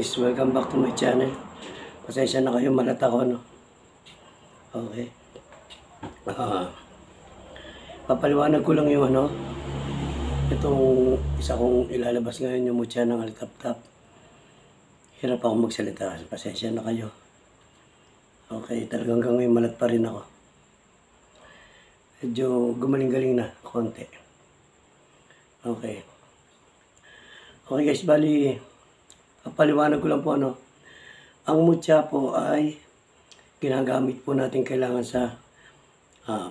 guys, welcome back to my channel. Pasensya na kayo, malat ako, no? Okay. Papaliwanag ko lang yung itong isa kong ilalabas ngayon, yung mutya ng alitap-tap. Hirap ako magsalita, pasensya na kayo. Okay, talagang hanggang ngayon malat pa rin ako. Medyo gumaling-galing na, konti. Okay. Okay guys, bali, papaliwanag ko lang po, ang mutya po ay ginagamit po natin kailangan sa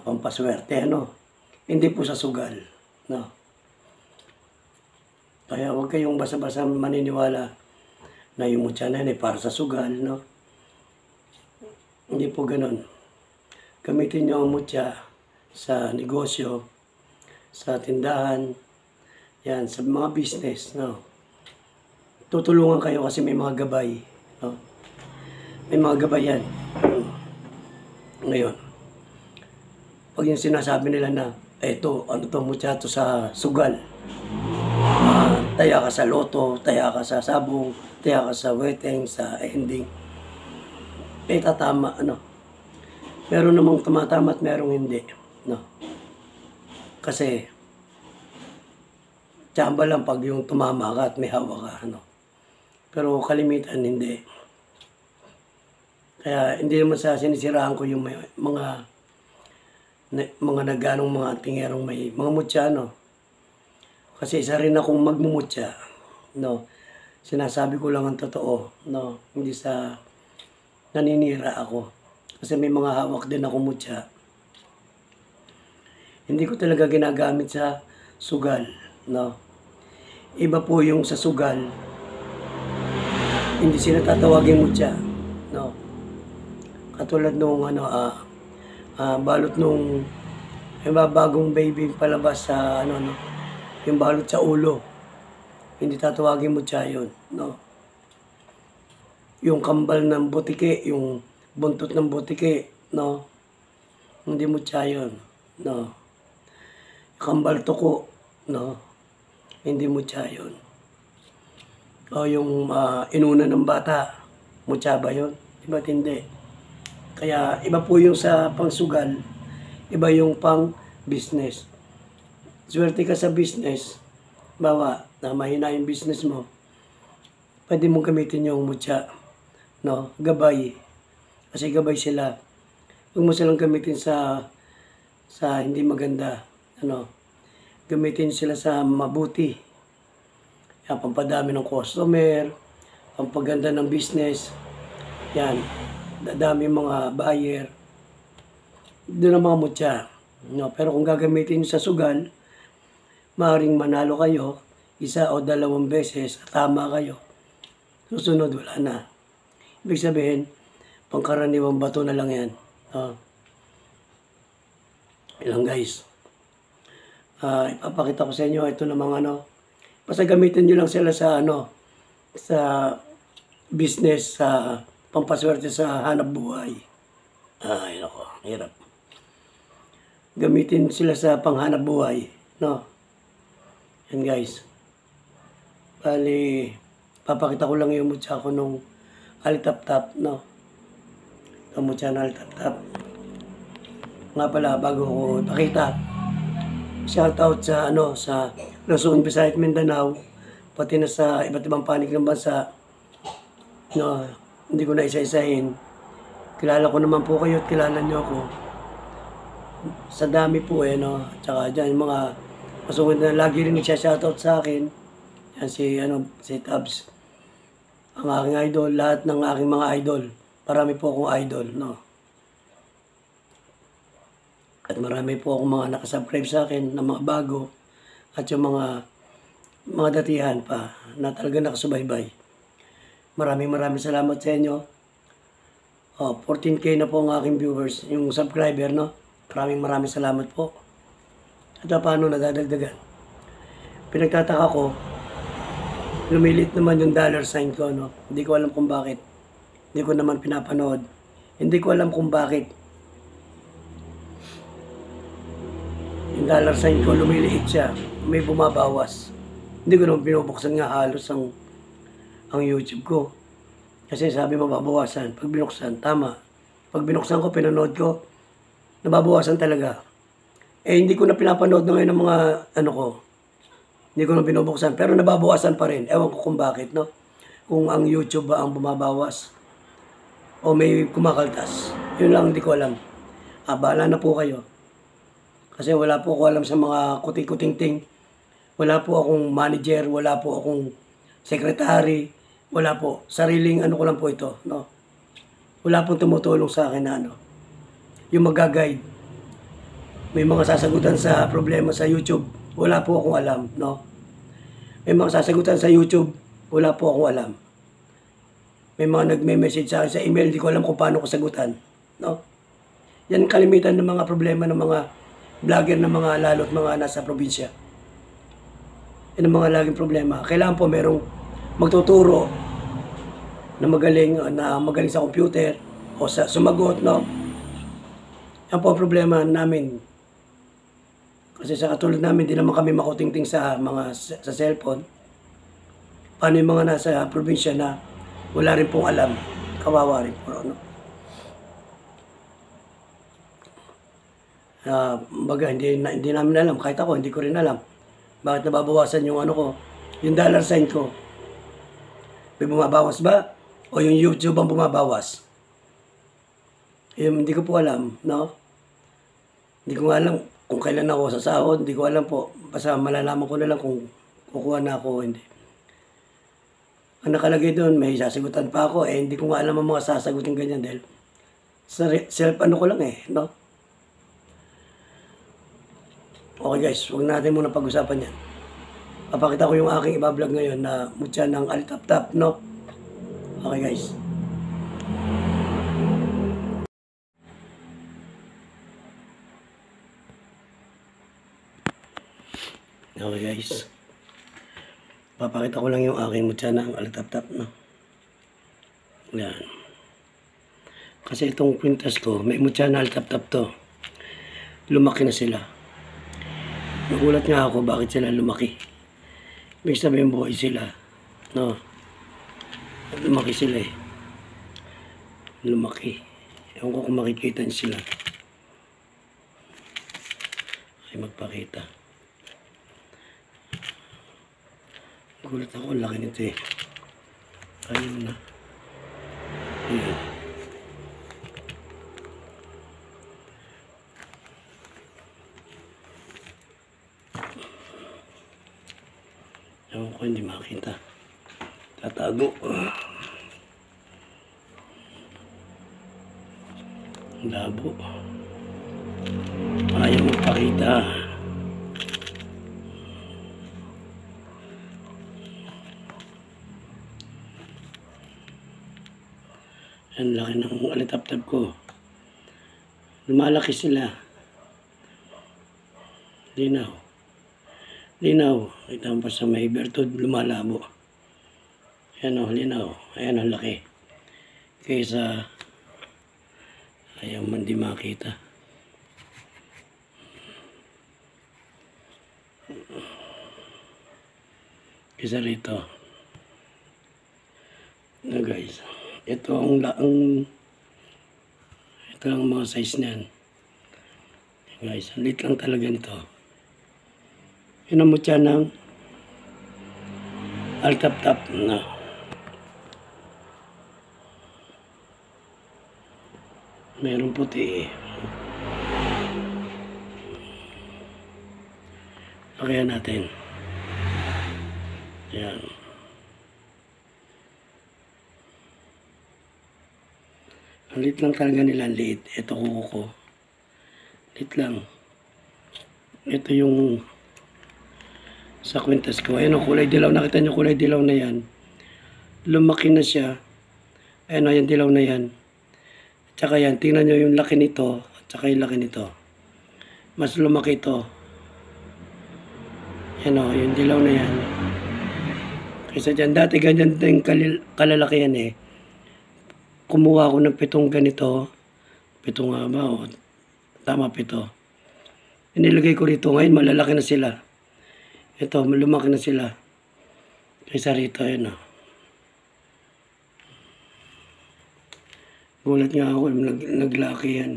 pampaswerte, Hindi po sa sugal, Kaya huwag kayong basa-basa maniniwala na yung mutya na yun ay para sa sugal, Hindi po ganun. Gamitin nyo ang mutya sa negosyo, sa tindahan, yan, sa mga business, Tutulungan kayo kasi may mga gabay, May mga gabay yan. Ngayon, pag yung sinasabi nila na, eto, mutya to sa sugal. Taya ka sa loto, taya ka sa sabong, taya ka sa weteng, sa ending. Tatama, Meron namang tumatama at merong hindi, Kasi, tsamba lang pag yung tumama ka at may hawak ka, Pero kalimitan, hindi. Kaya hindi naman sa sinisiraan ko yung mga nagganong mga tingerong may mga mutya, Kasi isa rin akong magmumutya, Sinasabi ko lang ang totoo, Hindi sa naninira ako. Kasi may mga hawak din ako mutya. Hindi ko talaga ginagamit sa sugal, Iba po yung sa sugal, hindi sila tatawagin mutya, Katulad nung balot nung bagong baby palabas sa yung balot sa ulo. Hindi tatawagin mutya yun, Yung kambal ng butike, yung buntot ng butike, Hindi mutya yun, Kambal tuko, Hindi mutya yun. O yung inuna ng bata, mutya ba yun? Iba't hindi. Kaya iba po yung sa pangsugal, iba yung pang business. Swerte ka sa business, bawa na mahina yung business mo, pwede mong gamitin yung mutya, gabay. Kasi gabay sila. Huwag mo silang gamitin sa hindi maganda, Gamitin sila sa mabuti. Yan, pampadami ng customer, pampaganda ng business, yan, dadami mga buyer, doon ang mga mutya. Pero kung gagamitin sa sugal, maaaring manalo kayo, isa o dalawang beses, tama kayo. Susunod, wala na. Ibig sabihin, pangkaraniwang bato na lang yan. Ilang guys. Ipapakita ko sa inyo, ito namang basta gamitin nyo lang sila sa sa business, sa pampaswerte sa hanap buhay. Ay, nako, hirap. Gamitin sila sa panghanap buhay, Yan guys. Bali, papakita ko lang yung mutya ko nung alitap-tap, Yung mutya na alitap-tap. Nga pala, bago ko ipakita, shout out sa sa Luzon, Visayas, Mindanao, pati na sa iba't ibang panig ng bansa. Hindi ko na isa-isahin. Kilala ko naman po kayo at kilala niyo ako. Sa dami po tsaka dyan yung mga masugod na lagi rin nagsya-shoutout sa akin. Yan si Tabs. Ang aking idol, lahat ng aking mga idol. Marami po akong idol, At marami po akong mga nakasubscribe sa akin na mga bago at yung mga datihan pa na talaga nakasubaybay. Maraming salamat sa inyo. 14K na po ang aking viewers, yung subscriber, Maraming salamat po. At paano nadadagdagan? Pinagtataka ko, lumilit naman yung dollar sign ko, Hindi ko alam kung bakit. Hindi ko naman pinapanood. Hindi ko alam kung bakit. Yung dollar sign ko, lumiliit siya. May bumabawas. Hindi ko naman binubuksan nga halos ang YouTube ko. Kasi sabi mababawasan. Pag binuksan, tama. Pag binuksan ko, pinanood ko, nababawasan talaga. Eh, hindi ko na pinapanood na ngayon ng mga ano ko. Hindi ko na binubuksan. Pero nababawasan pa rin. Ewan ko kung bakit, no? Kung ang YouTube ba ang bumabawas o may kumakaltas. Yun lang, hindi ko alam. Bahala na po kayo. Kasi wala po ako alam sa mga kuting-kuting-ting. Wala po akong manager, wala po akong secretary, wala po. Sariling ano ko lang po ito, no? Wala pong tumutulong sa akin na ano. Yung mag-guide. May mga sasagutan sa problema sa YouTube, wala po akong alam, no? May mga sasagutan sa YouTube, wala po akong alam. May mga nagme-message sa akin sa email, hindi ko alam kung paano ko sagutan, no? Yan kalimitan ng mga problema ng mga vlogger na mga lalo't mga nasa probinsya. Yan ang mga laging problema. Kailangan po merong magtuturo na magaling sa computer o sa sumagot, no? Yan po ang problema namin. Kasi sa katulad namin, di naman kami makutingting sa mga sa cellphone. Paano yung mga nasa probinsya na wala rin pong alam, kawawa rin po, no? Baga, hindi namin alam. Kahit ako, hindi ko rin alam. Bakit nababawasan yung ano ko, yung dollar sign ko. May bumabawas ba? O yung YouTube ang bumabawas? Hindi ko po alam, no? Hindi ko nga alam kung kailan ako sasahod. Hindi ko alam po. Basta malalaman ko na lang kung kukuha na ako o hindi. Ang nakalagay doon, may sasagutan pa ako. Hindi ko nga alam ang mga sasagutin ganyan dahil sa self-ano ko lang no? Okay guys, huwag natin muna pag-usapan yan. Papakita ko yung aking ibablog ngayon na mutya ng alitap-tap, no? Okay guys. Okay guys. Papakita ko lang yung aking mutya ng alitap-tap, no? Yan. Kasi itong kwintas ko, may mutya na alitap-tap to. Lumaki na sila. Nagulat nga ako bakit sila lumaki. Ibig sabihin buhay sila, no? Lumaki sila Lumaki. Ewan ko kung makikita niyo sila. Ay magpakita. Nagulat ako, laki nito Ayun na. Ayun. Ewan ko, hindi makita. Tatago. Labo. Ayaw magpakita. Ang laki ng alitap-tap ko. Lumalaki sila. Linaw. Kita mo pa sa may bertod, lumalabo. Ayan linaw. Ayan laki. Kaysa ayaw man di makita. Kaysa rito. Na guys. Ito ang mga size niyan. Guys, ang liit lang talaga nito. Yun ang mutya ng alitap-tap na. Meron puti Lakayan natin. Yan. Ang liit lang talaga nila, liit. Ito kuko. Liit lang. Ito yung sa kwintas ko. Ayan kulay dilaw. Nakita nyo kulay dilaw na yan. Lumaki na siya. Ayan yung dilaw na yan. Tsaka yan, tingnan nyo yung laki nito. Tsaka yung laki nito. Mas lumaki ito. Ayan yung dilaw na yan. Kaysa dyan, dati ganyan din kalalaki yan Kumuha ako ng 7 ganito. 7 nga ba? Tama 7. Inilagay ko rito. Ngayon malalaki na sila. Ito, lumaki na sila. Kaysa rito, Gulat nga ako, naglaki yan.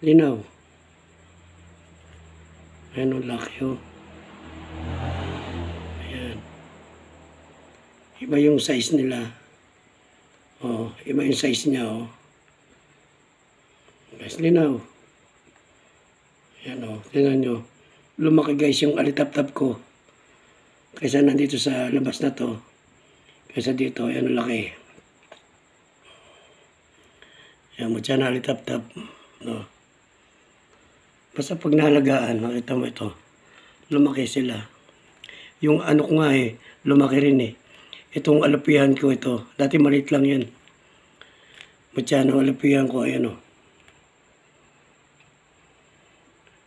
Linaw. Ayan o, laki o. Ayan. Iba yung size nila. O, iba yung size niya o. Guys, linaw. Ayan o, tingnan nyo. Lumaki guys yung alitap-tap ko. Kaysa nandito sa labas na to. Kaysa dito, ayan o, laki. Ayan, mutya na alitap-tap. No. Basta pag nalagaan, nakita mo ito, lumaki sila. Yung ano ko nga lumaki rin Itong alapihan ko ito, dati maliit lang yan. Mutya ng alapihan ko, ayan o.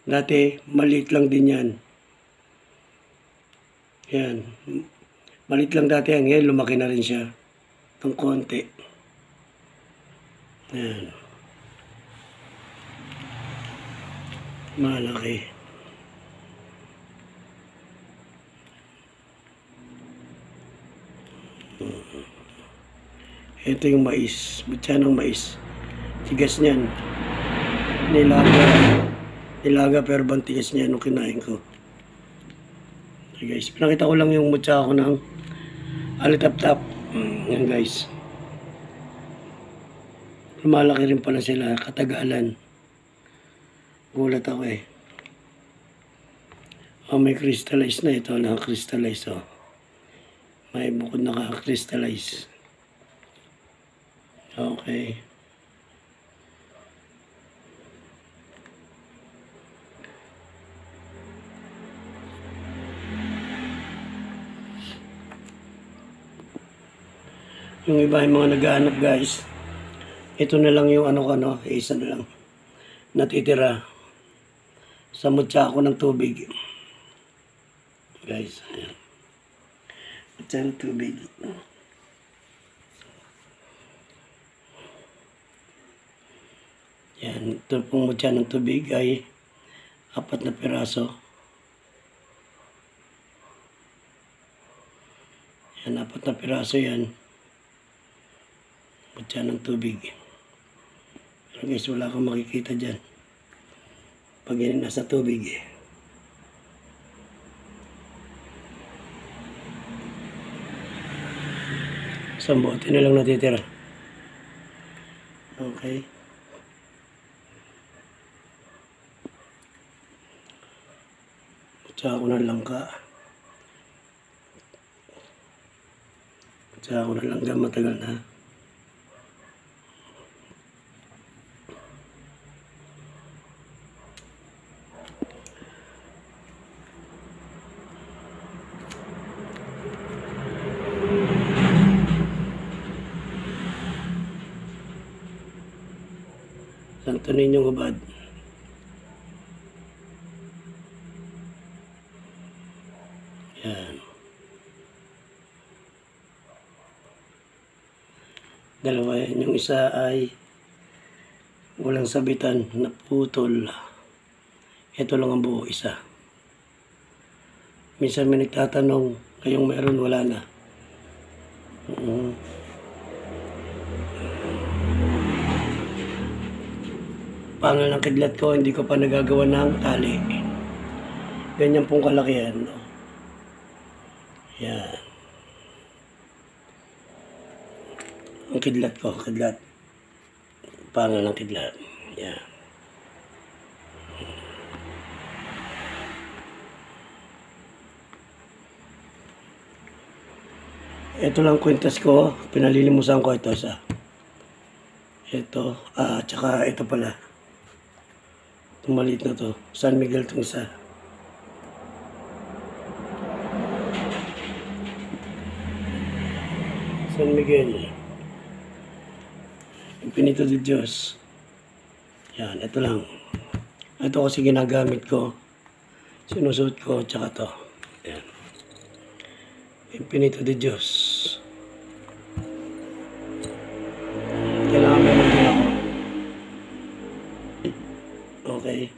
Dati, maliit lang din yan. Yan. Maliit lang dati yan, ngayon lumaki na rin siya. Ng konti. Yan. Malaki. Ito yung mais. Butya ng mais. Tigas niyan. Nilaga pero bang tigas niya nung kinain ko. Okay guys, pinakita ko lang yung mutya ko ng alitap-tap. Yan guys. Lumalaki rin pala sila katagalan. Gulat ako may crystallize na ito. Naka-crystallize May bukod naka-crystallize. Okay. Yung iba yung mga naghahanap guys. Ito na lang yung isa na lang natitira sa mutya ko ng tubig. Guys, ayan. Mutya ng tubig. Yan, ito pong mutya ng tubig ay 4 na piraso. Yan, 4 na piraso yan. Mutya ng tubig. Pero guys, wala akong makikita dyan. Pag yan nasa tubig Isang bote na lang natitira. Okay. Mutya ko ng langka. Mutya ko ng langka, matagal na. Santo Niño Ubad. Yan. Dalawa yan. Yung isa ay walang sabitan, naputol. Ito lang ang buo, isa. Minsan may nagtatanong, ngayong meron, wala na. Pangal ng kidlat ko, hindi ko pa nagagawa ng tali. Ganyan pong kalakihan. Yan. Ang kidlat ko, Pangal ng kidlat. Yan. Ito lang kwintas ko, pinalilimusan ko ito sa. Ito, tsaka ito pala. Itong maliit na to, San Miguel itong isa. San Miguel. Infinito de Dios. Yan, ito lang. Ito kasi ginagamit ko. Sinusuot ko, tsaka to. Yan. Infinito de Dios. Kailangan meron din ako. Okay.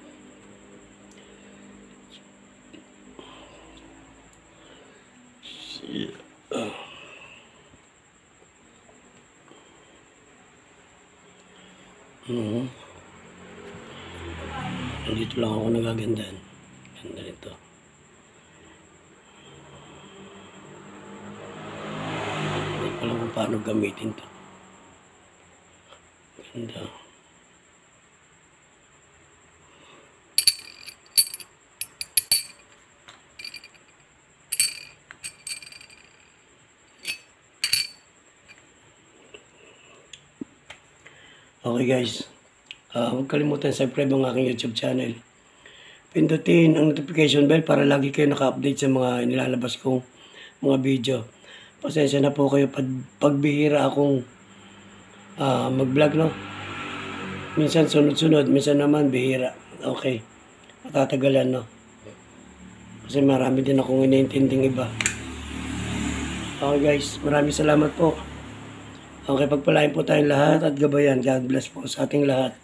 Dito lang ako nagagandahan. Ganda nito. Hindi ko alam kung paano gamitin to. Ganda. Okay guys, huwag kalimutan subscribe ang aking YouTube channel. Pindutin ang notification bell para lagi kayo naka-update sa mga nilalabas kong mga video. Pasensya na po kayo pagbihira akong mag-vlog, no? Minsan sunod-sunod, minsan naman bihira. Okay, matatagalan, no? Kasi marami din akong iniintinding iba. Okay guys, maraming salamat po. Okay, pagpalain po tayong lahat at gabayan. God bless po sa ating lahat.